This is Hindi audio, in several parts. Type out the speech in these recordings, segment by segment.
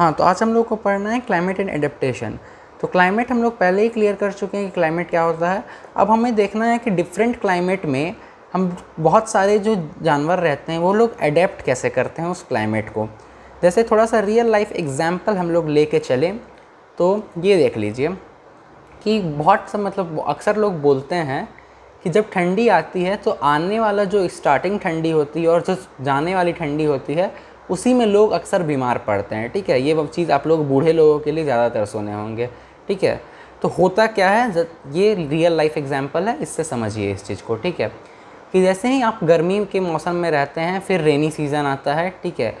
हाँ, तो आज हम लोग को पढ़ना है क्लाइमेट एंड एडेप्टेशन। तो क्लाइमेट हम लोग पहले ही क्लियर कर चुके हैं कि क्लाइमेट क्या होता है। अब हमें देखना है कि डिफरेंट क्लाइमेट में हम बहुत सारे जो जानवर रहते हैं वो लोग अडेप्ट कैसे करते हैं उस क्लाइमेट को। जैसे थोड़ा सा रियल लाइफ एग्जाम्पल हम लोग लेके चलें तो ये देख लीजिए कि बहुत सा मतलब अक्सर लोग बोलते हैं कि जब ठंडी आती है तो आने वाला जो स्टार्टिंग ठंडी होती है और जो जाने वाली ठंडी होती है उसी में लोग अक्सर बीमार पड़ते हैं। ठीक है, ये चीज़ आप लोग बूढ़े लोगों के लिए ज़्यादातर सुने होंगे। ठीक है, तो होता क्या है, ये रियल लाइफ एग्जांपल है, इससे समझिए इस चीज़ को। ठीक है, कि जैसे ही आप गर्मी के मौसम में रहते हैं फिर रेनी सीज़न आता है। ठीक है,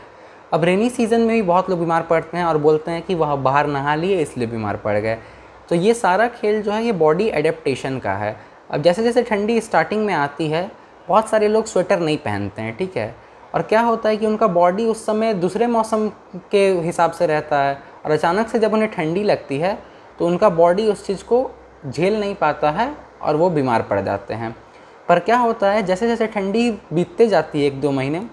अब रेनी सीज़न में भी बहुत लोग बीमार पड़ते हैं और बोलते हैं कि वह बाहर नहा लिए इसलिए बीमार पड़ गए। तो ये सारा खेल जो है ये बॉडी एडेप्टेशन का है। अब जैसे जैसे ठंडी स्टार्टिंग में आती है बहुत सारे लोग स्वेटर नहीं पहनते हैं। ठीक है, और क्या होता है कि उनका बॉडी उस समय दूसरे मौसम के हिसाब से रहता है और अचानक से जब उन्हें ठंडी लगती है तो उनका बॉडी उस चीज़ को झेल नहीं पाता है और वो बीमार पड़ जाते हैं। पर क्या होता है, जैसे जैसे ठंडी बीतते जाती है 1-2 महीने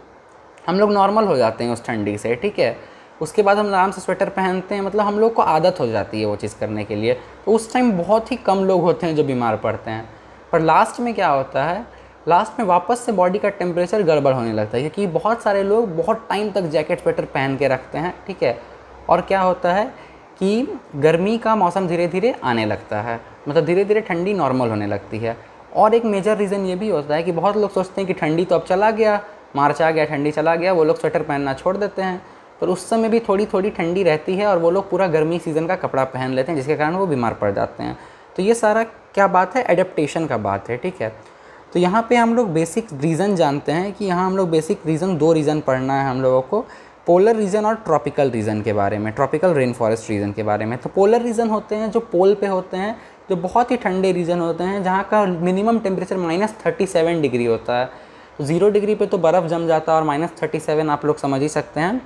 हम लोग नॉर्मल हो जाते हैं उस ठंडी से। ठीक है, उसके बाद हम आराम से स्वेटर पहनते हैं, मतलब हम लोग को आदत हो जाती है वो चीज़ करने के लिए। तो उस टाइम बहुत ही कम लोग होते हैं जो बीमार पड़ते हैं। पर लास्ट में क्या होता है, लास्ट में वापस से बॉडी का टेम्परेचर गड़बड़ होने लगता है क्योंकि बहुत सारे लोग बहुत टाइम तक जैकेट स्वेटर पहन के रखते हैं। ठीक है, और क्या होता है कि गर्मी का मौसम धीरे धीरे आने लगता है, मतलब धीरे धीरे ठंडी नॉर्मल होने लगती है। और एक मेजर रीज़न ये भी होता है कि बहुत लोग सोचते हैं कि ठंडी तो अब चला गया, मार्च आ गया, ठंडी चला गया, वो लोग स्वेटर पहनना छोड़ देते हैं। पर उस समय भी थोड़ी थोड़ी ठंडी रहती है और वो लोग पूरा गर्मी सीज़न का कपड़ा पहन लेते हैं जिसके कारण वो बीमार पड़ जाते हैं। तो ये सारा क्या बात है, एडेप्टेशन का बात है। ठीक है, तो यहाँ पे हम लोग बेसिक रीज़न जानते हैं कि यहाँ हम लोग बेसिक रीज़न 2 रीज़न पढ़ना है हम लोगों को, पोलर रीजन और ट्रॉपिकल रीजन के बारे में, ट्रॉपिकल रेन फॉरेस्ट रीजन के बारे में। तो पोलर रीजन होते हैं जो पोल पे होते हैं, जो बहुत ही ठंडे रीजन होते हैं जहाँ का मिनिमम टेम्परेचर -37 डिग्री होता है। 0 डिग्री पे तो बर्फ़ जम जाता है और -37 आप लोग समझ ही सकते हैं,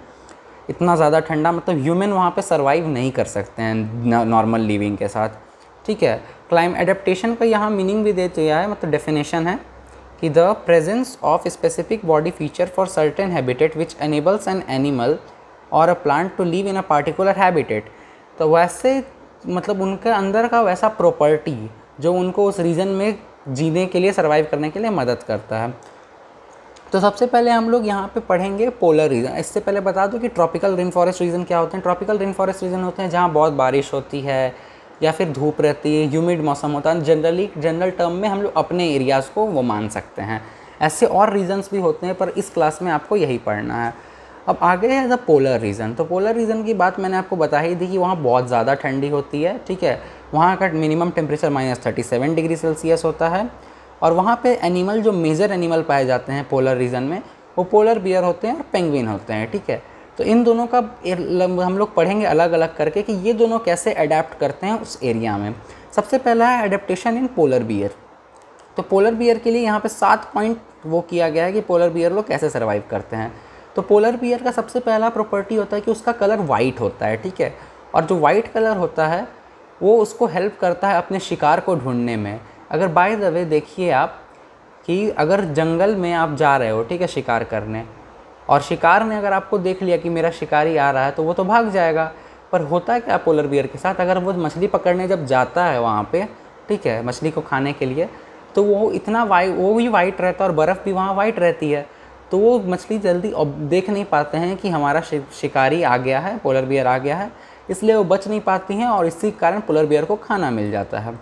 इतना ज़्यादा ठंडा, मतलब ह्यूमन वहाँ पे सर्वाइव नहीं कर सकते हैं नॉर्मल लिविंग के साथ। ठीक है, क्लाइमेट एडेप्टेशन का यहाँ मीनिंग भी दे दिया है, मतलब डेफिनेशन है कि the presence of specific body feature for certain habitat which enables an animal और a plant to live in a particular habitat. तो वैसे मतलब उनके अंदर का वैसा प्रॉपर्टी जो उनको उस रीजन में जीने के लिए, सर्वाइव करने के लिए मदद करता है। तो सबसे पहले हम लोग यहाँ पे पढ़ेंगे पोलर रीजन। इससे पहले बता दूँ कि ट्रॉपिकल रेन फॉरेस्ट रीजन क्या होते हैं। ट्रॉपिकल रेन फॉरेस्ट रीजन होते हैं जहाँ बहुत बारिश होती है या फिर धूप रहती है, ह्यूमिड मौसम होता है। जनरल टर्म में हम लोग अपने एरियाज़ को वो मान सकते हैं। ऐसे और रीजन्स भी होते हैं पर इस क्लास में आपको यही पढ़ना है। अब आगे है द पोलर रीजन। तो पोलर रीजन की बात मैंने आपको बता ही दी कि वहाँ बहुत ज़्यादा ठंडी होती है। ठीक है, वहाँ का मिनिमम टेम्परेचर -37 डिग्री सेल्सियस होता है और वहाँ पे एनिमल, जो मेजर एनिमल पाए जाते हैं पोलर रीजन में, वो पोलर बियर होते हैं और पेंगुइन होते हैं। ठीक है, तो इन दोनों का हम लोग पढ़ेंगे अलग अलग करके कि ये दोनों कैसे अडेप्ट करते हैं उस एरिया में। सबसे पहला है एडेप्टेशन इन पोलर बियर। तो पोलर बियर के लिए यहाँ पे 7 पॉइंट वो किया गया है कि पोलर बियर लोग कैसे सर्वाइव करते हैं। तो पोलर बियर का सबसे पहला प्रॉपर्टी होता है कि उसका कलर वाइट होता है। ठीक है, और जो वाइट कलर होता है वो उसको हेल्प करता है अपने शिकार को ढूंढने में। अगर बाय द वे देखिए आप कि अगर जंगल में आप जा रहे हो, ठीक है, शिकार करने, और शिकार ने अगर आपको देख लिया कि मेरा शिकारी आ रहा है तो वो तो भाग जाएगा। पर होता है क्या पोलर बियर के साथ, अगर वो मछली पकड़ने जब जाता है वहाँ पे, ठीक है, मछली को खाने के लिए, तो वो इतना वो भी वाइट रहता है और बर्फ़ भी वहाँ वाइट रहती है, तो वो मछली जल्दी देख नहीं पाते हैं कि हमारा शिकारी आ गया है, पोलर बियर आ गया है, इसलिए वो बच नहीं पाती हैं और इसी कारण पोलर बियर को खाना मिल जाता है।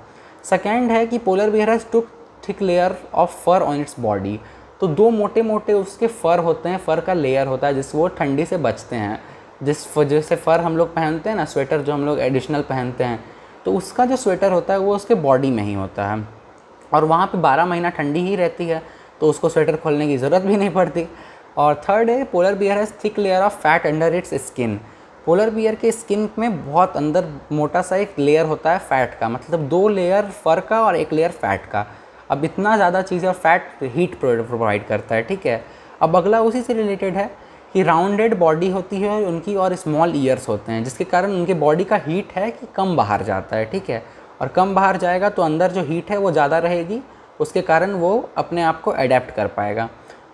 सेकेंड है कि polar bear has two thick layer of fur on its body. तो 2 मोटे मोटे उसके फ़र होते हैं, फ़र का लेयर होता है जिससे वो ठंडी से बचते हैं। जिस वजह से फ़र हम लोग पहनते हैं ना, स्वेटर जो हम लोग एडिशनल पहनते हैं, तो उसका जो स्वेटर होता है वो उसके बॉडी में ही होता है और वहाँ पे 12 महीना ठंडी ही रहती है, तो उसको स्वेटर खोलने की ज़रूरत भी नहीं पड़ती। और थर्ड है polar bear has thick layer of fat under its skin. Polar bear के स्किन में बहुत अंदर मोटा सा एक लेयर होता है फैट का, मतलब 2 लेयर फ़र का और 1 लेयर फैट का। अब इतना ज़्यादा चीज़ और फैट हीट प्रोवाइड करता है। ठीक है, अब अगला उसी से रिलेटेड है कि राउंडेड बॉडी होती है उनकी और स्मॉल ईयर्स होते हैं, जिसके कारण उनके बॉडी का हीट है कि कम बाहर जाता है। ठीक है, और कम बाहर जाएगा तो अंदर जो हीट है वो ज़्यादा रहेगी, उसके कारण वो अपने आप को अडेप्ट कर पाएगा।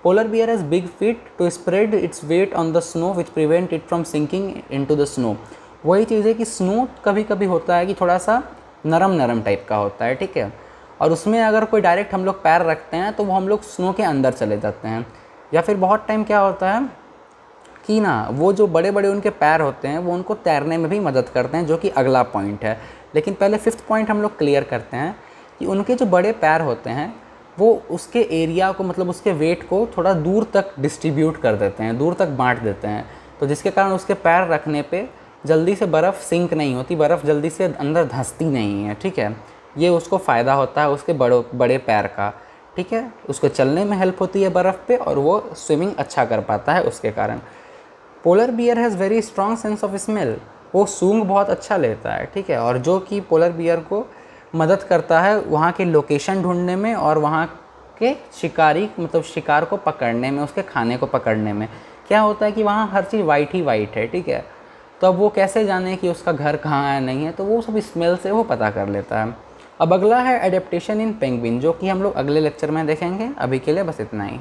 Polar bear has big feet to spread its weight on the snow which prevent it from sinking into the snow. वही चीज़ है कि स्नो कभी कभी होता है कि थोड़ा सा नरम नरम टाइप का होता है, ठीक है, और उसमें अगर कोई डायरेक्ट हम लोग पैर रखते हैं तो वो हम लोग स्नो के अंदर चले जाते हैं। या फिर बहुत टाइम क्या होता है कि ना वो जो बड़े बड़े उनके पैर होते हैं वो उनको तैरने में भी मदद करते हैं, जो कि अगला पॉइंट है। लेकिन पहले 5th पॉइंट हम लोग क्लियर करते हैं कि उनके जो बड़े पैर होते हैं वो उसके एरिया को, मतलब उसके वेट को थोड़ा दूर तक डिस्ट्रीब्यूट कर देते हैं, दूर तक बांट देते हैं, तो जिसके कारण उसके पैर रखने पे जल्दी से बर्फ़ सिंक नहीं होती, बर्फ़ जल्दी से अंदर धंसती नहीं है, ठीक है। ये उसको फ़ायदा होता है उसके बड़े पैर का, ठीक है। उसको चलने में हेल्प होती है बर्फ़ पे और वो स्विमिंग अच्छा कर पाता है उसके कारण। Polar bear has very strong sense of smell, वो सूंघ बहुत अच्छा लेता है, ठीक है, और जो कि पोलर बियर को मदद करता है वहाँ के लोकेशन ढूंढने में और वहाँ के शिकारी, मतलब शिकार को पकड़ने में, उसके खाने को पकड़ने में। क्या होता है कि वहाँ हर चीज़ वाइट ही वाइट है, ठीक है, तो अब वो कैसे जाने कि उसका घर कहाँ है नहीं है, तो वो सब स्मेल से वो पता कर लेता है। अब अगला है एडेप्टेशन इन पेंगुइन, जो कि हम लोग अगले लेक्चर में देखेंगे। अभी के लिए बस इतना ही।